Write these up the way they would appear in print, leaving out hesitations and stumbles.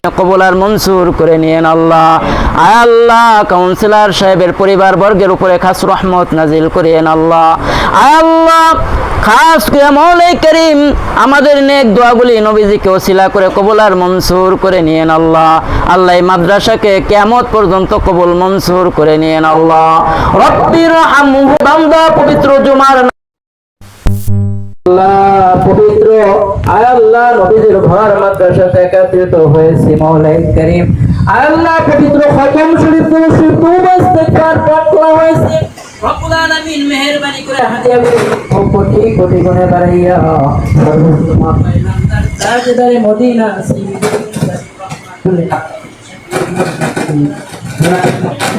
কবুল আর মঞ্জুর করে নিয়েন আল্লাহ। আয় আল্লাহ, কাউন্সিলর সাহেবের পরিবার বর্গের উপরে খাস রহমত নাজিল করিয়েন আল্লাহ। আয় আল্লাহ, খাস করে মৌলাই করিম আমাদের নেক দোয়াগুলি নবীজিকে ওসিলা করে কবুল আর মঞ্জুর করে নিয়েন আল্লাহ। আল্লাহ এই মাদ্রাসাকে কিয়ামত পর্যন্ত কবুল মঞ্জুর করে নিয়েন আল্লাহ। রব্বির হামহু বান্দা পবিত্র জুমার পবিত্র আয় আল্লাহ নবীজির ঘর মাদ্রাসাতে একত্রিত হয়েছি মৌলাই করিম। আয় আল্লাহ পবিত্র খতম শরীফ তওবা ইস্তিগফার পাঠ করা হয়েছে। রব্বুল আলামিন মেহেরবানি করে হাদিয়াগুলো কোটি কোটি গুণে বাড়াইয়া সর্বোত্তম আপনার তাজদারে মদিনা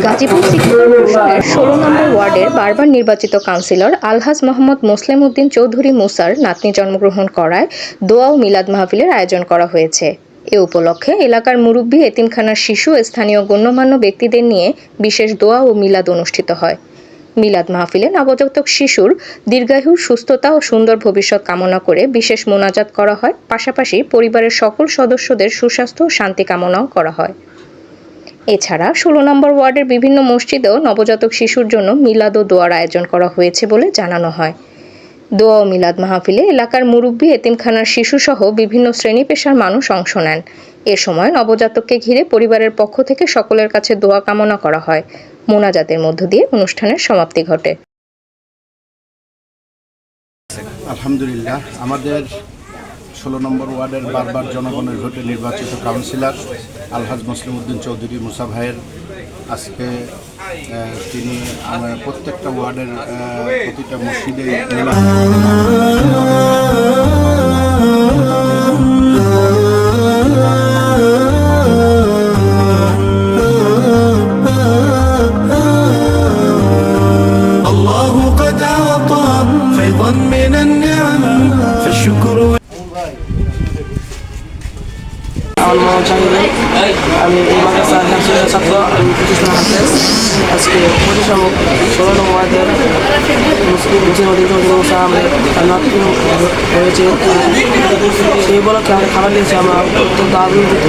গাজীপুর সিটি কর্পোরেশনের 16 নম্বর ওয়ার্ডের বারবার নির্বাচিত কাউন্সিলর আলহাজ মোহাম্মদ মোসলেম উদ্দিন চৌধুরী মুসার নাতনি জন্মগ্রহণ করায় দোয়া ও মিলাদ মাহফিলের আয়োজন করা হয়েছে। এ উপলক্ষে এলাকার মুরব্বী, এতিমখানার শিশু, স্থানীয় গণ্যমান্য ব্যক্তিদের নিয়ে বিশেষ দোয়া ও মিলাদ অনুষ্ঠিত হয়। মিলাদ মাহফিলে নবজাতক শিশুর দীর্ঘায়ু, সুস্থতা ও সুন্দর ভবিষ্যৎ কামনা করে বিশেষ মোনাজাত করা হয়। পাশাপাশি পরিবারের সকল সদস্যদের সুস্বাস্থ্য ও শান্তি কামনাও করা হয়। এছাড়া 16 নম্বর ওয়ার্ডের বিভিন্ন মসজিদেও নবজাতক শিশুর জন্য মিলাদ ও দোয়ার আয়োজন করা হয়েছে বলে জানানো হয়। দোয়া ও মিলাদ মাহফিলে এলাকার মুরব্বী, এতিমখানার শিশুসহ বিভিন্ন শ্রেণী পেশার মানুষ অংশ নেন। এ সময় নবজাতককে ঘিরে পরিবারের পক্ষ থেকে সকলের কাছে দোয়া কামনা করা হয়। মোনাজাতের মধ্য দিয়ে অনুষ্ঠানের সমাপ্তি ঘটে। আলহামদুলিল্লাহ, আমাদের 16 নম্বর ওয়ার্ডের বারবার জনগণের ভোটে নির্বাচিত কাউন্সিলর আলহাজ মোসলেম উদ্দিন চৌধুরী মুসা ভাইয়ের আজকে তিনি প্রত্যেকটা ওয়ার্ডের প্রতিটা মসজিদে আমি এই মাদ্রাসার ছাত্র, আমি প্রতিষ্ঠান হাফেজ। আজকে 16 নম্বর ওয়ার্ডের মুসলিম হয়েছে, সেই উপলক্ষে আমরা খাবার দিয়েছি। আমরা অত্যন্ত আনন্দিত।